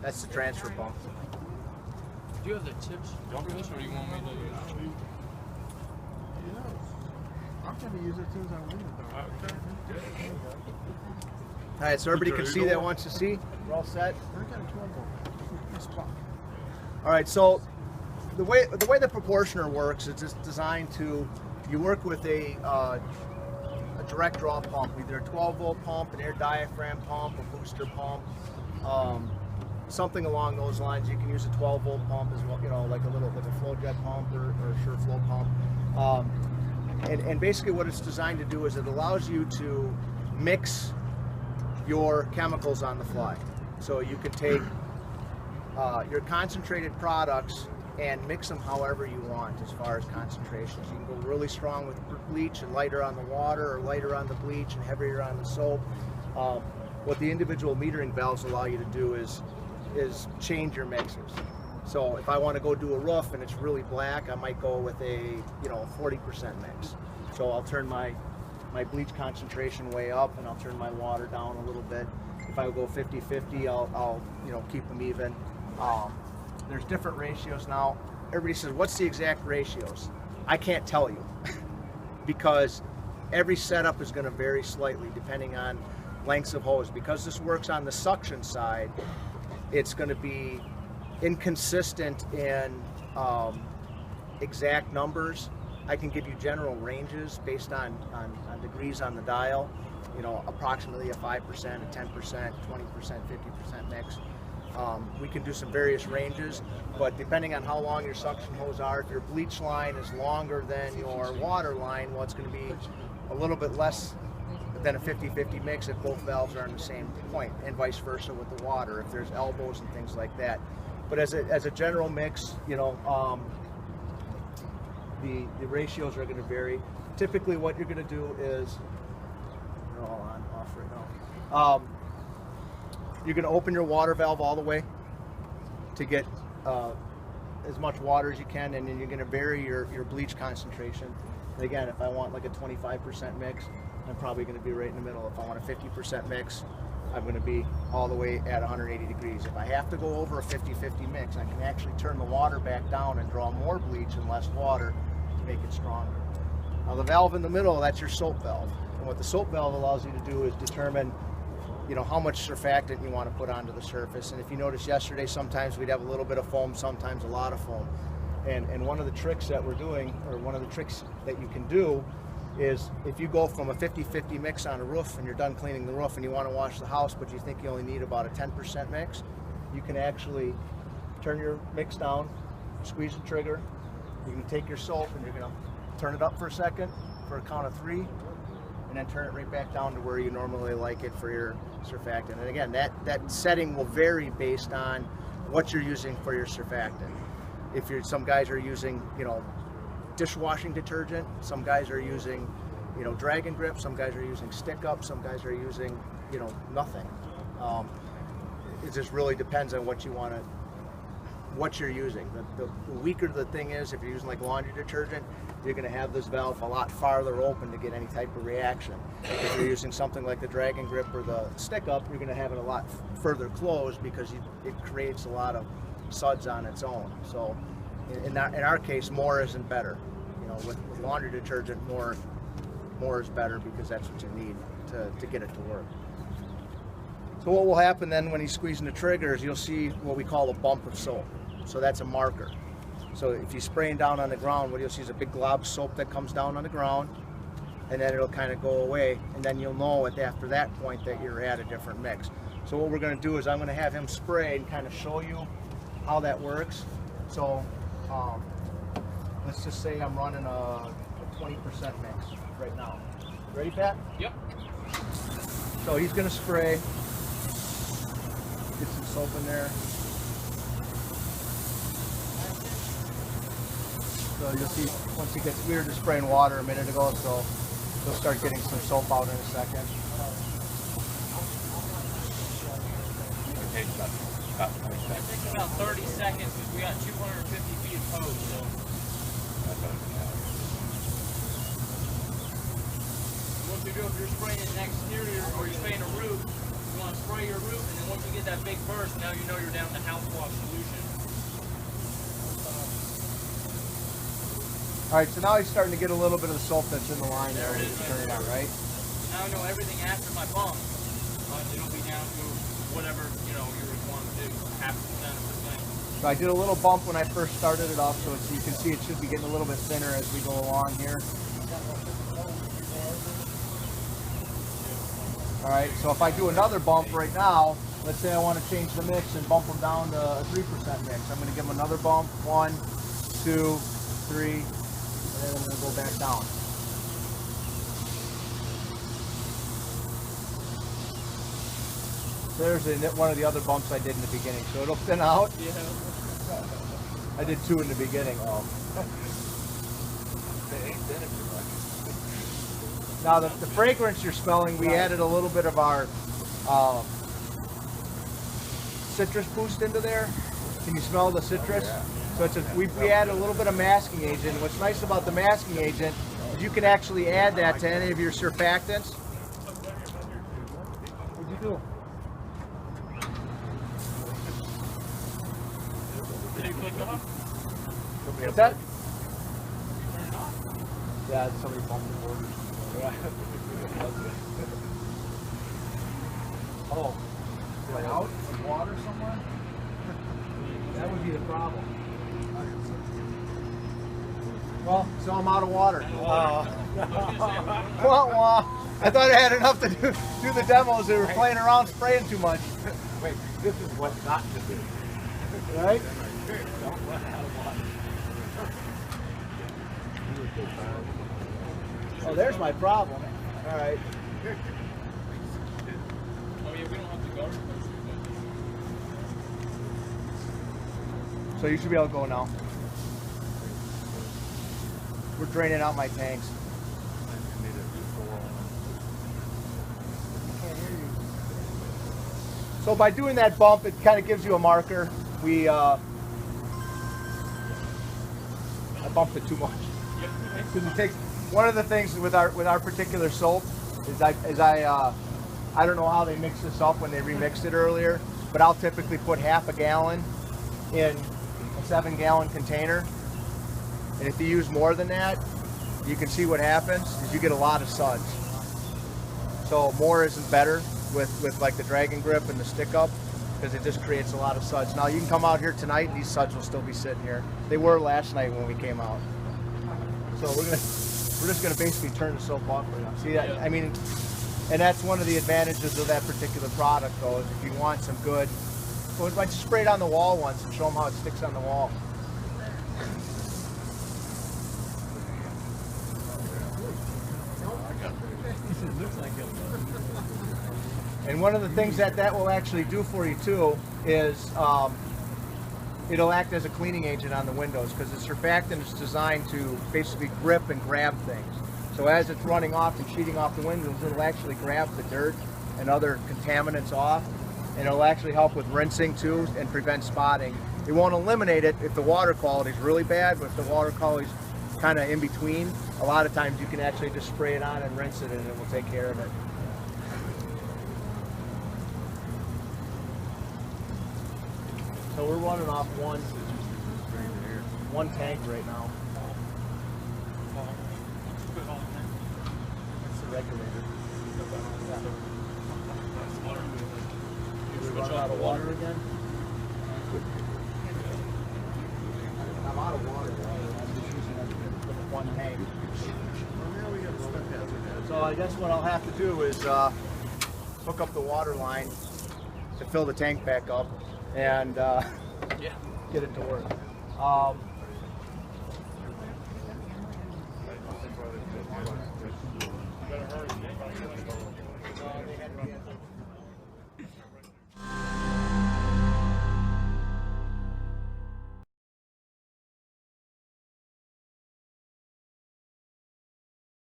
That's the transfer pump. Do you have the tips for this, or do you want me to use it? Yeah. I'm going to use it as soon as I win it, though. All right, so everybody can see that wants to see. We're all set. I got a 12 volt. All right, so the way the proportioner works is it's designed to, you work with a direct draw pump, either a 12 volt pump, an air diaphragm pump, a booster pump, something along those lines. You can use a 12 volt pump as well, you know, like a flow jet pump or a sure flow pump. And basically what it's designed to do is it allows you to mix your chemicals on the fly. So you could take your concentrated products and mix them however you want as far as concentrations. You can go really strong with bleach and lighter on the water, or lighter on the bleach and heavier on the soap. What the individual metering valves allow you to do is change your mixes. So if I want to go do a roof and it's really black, I might go with a 40% mix. So I'll turn my bleach concentration way up, and I'll turn my water down a little bit. If I go 50-50, I'll keep them even. There's different ratios now. Everybody says, what's the exact ratios? I can't tell you because every setup is going to vary slightly depending on lengths of hose. Because this works on the suction side, it's going to be inconsistent in exact numbers. I can give you general ranges based on degrees on the dial, approximately a 5%, a 10%, 20%, 50% mix. We can do some various ranges, but depending on how long your suction hose are, if your bleach line is longer than your water line, well, it's going to be a little bit less than a 50-50 mix if both valves are on the same point, and vice versa with the water, if there's elbows and things like that. But as a general mix, the ratios are going to vary. Typically what you're going to do is, they're all on, off right now. You're going to open your water valve all the way to get as much water as you can, and then you're going to vary your bleach concentration. And again, if I want like a 25% mix, I'm probably going to be right in the middle. If I want a 50% mix, I'm going to be all the way at 180 degrees. If I have to go over a 50-50 mix, I can actually turn the water back down and draw more bleach and less water to make it stronger. Now the valve in the middle, that's your soap valve. And what the soap valve allows you to do is determine how much surfactant you want to put onto the surface. And if you noticed yesterday, sometimes we'd have a little bit of foam, sometimes a lot of foam. And one of the tricks that we're doing, or one of the tricks that you can do, is if you go from a 50-50 mix on a roof and you're done cleaning the roof and you want to wash the house, but you think you only need about a 10% mix, you can actually turn your mix down, squeeze the trigger, you can take your soap and you're going to turn it up for a second for a count of 3, and then turn it right back down to where you normally like it for your surfactant. And again, that setting will vary based on what you're using for your surfactant. Some guys are using, dishwashing detergent, some guys are using, Dragon Grip, some guys are using Stick Up, some guys are using, nothing. It just really depends on what you're using. The weaker the thing is, if you're using like laundry detergent, you're going to have this valve a lot farther open to get any type of reaction. If you're using something like the Dragon Grip or the Stick Up, you're going to have it a lot further closed because it creates a lot of suds on its own. So in our case, more isn't better. With laundry detergent, more is better because that's what you need to get it to work. So what will happen then when he's squeezing the trigger is you'll see what we call a bump of soap. So that's a marker. So if you're spraying down on the ground, what you'll see is a big glob of soap that comes down on the ground, and then it'll kind of go away, and then you'll know after that point that you're at a different mix. So what we're going to do is I'm going to have him spray and kind of show you how that works. So let's just say I'm running a 20% mix right now. Ready, Pat? Yep. So he's going to spray. Get some soap in there. So you'll see once he gets, we were just spraying water a minute ago, so you'll start getting some soap out in a second. It takes about 30 seconds because we got 250 feet of hose. So. What you do if you're spraying an exterior or you're spraying a roof, you want to spray your roof, and then once you get that big burst, now you know you're down to house wash solution. All right, so now he's starting to get a little bit of the soap that's in the line there. There it is, Turn it on, right? Now I know everything after my pump. It'll be down to whatever you want to do, 0.5% of the thing. So I did a little bump when I first started it up, so you can see it should be getting a little bit thinner as we go along here. All right, so if I do another bump right now, let's say I want to change the mix and bump them down to a 3% mix. I'm going to give them another bump, 1, 2, 3, and then I'm going to go back down. There's one of the other bumps I did in the beginning, so it'll thin out. Yeah. I did 2 in the beginning. Oh. Now the fragrance you're smelling, we added a little bit of our citrus boost into there. Can you smell the citrus? So we added a little bit of masking agent. What's nice about the masking agent is you can actually add that to any of your surfactants. What'd you do? What's that? Yeah, somebody bumped the board. Oh, am I out of water somewhere? That would be the problem. Well, so I'm out of water. Well, I thought I had enough to do the demos. They were playing around spraying too much. Wait, this is what not to do. Right? Don't run out of water. Oh, there's my problem. All right. Oh yeah, we don't have to guard. So you should be able to go now. We're draining out my tanks. I can't hear you. So by doing that bump, it kind of gives you a marker. I bumped it too much. Because it takes one of the things with our particular soap is I don't know how they mix this up when they remixed it earlier, but I'll typically put half a gallon in a 7-gallon container, and if you use more than that, you can see what happens is you get a lot of suds. So more isn't better with like the Dragon Grip and the stick up, because it just creates a lot of suds. Now you can come out here tonight and these suds will still be sitting here. They were last night when we came out. So we're just gonna basically turn the soap off right now. See that? I mean, and that's one of the advantages of that particular product, though, is if you want some good, well, I just spray it on the wall once and show them how it sticks on the wall. And one of the things that will actually do for you too is it'll act as a cleaning agent on the windows, because the surfactant is designed to basically grip and grab things. So as it's running off and sheeting off the windows, it'll actually grab the dirt and other contaminants off, and it'll actually help with rinsing too and prevent spotting. It won't eliminate it if the water quality is really bad, but if the water quality is kind of in between, a lot of times you can actually just spray it on and rinse it and it will take care of it. So we're running off one tank right now. It's the regulator. Did we run out of water again? I'm out of water. I'm just using one tank. So I guess what I'll have to do is hook up the water line to fill the tank back up and get it to work.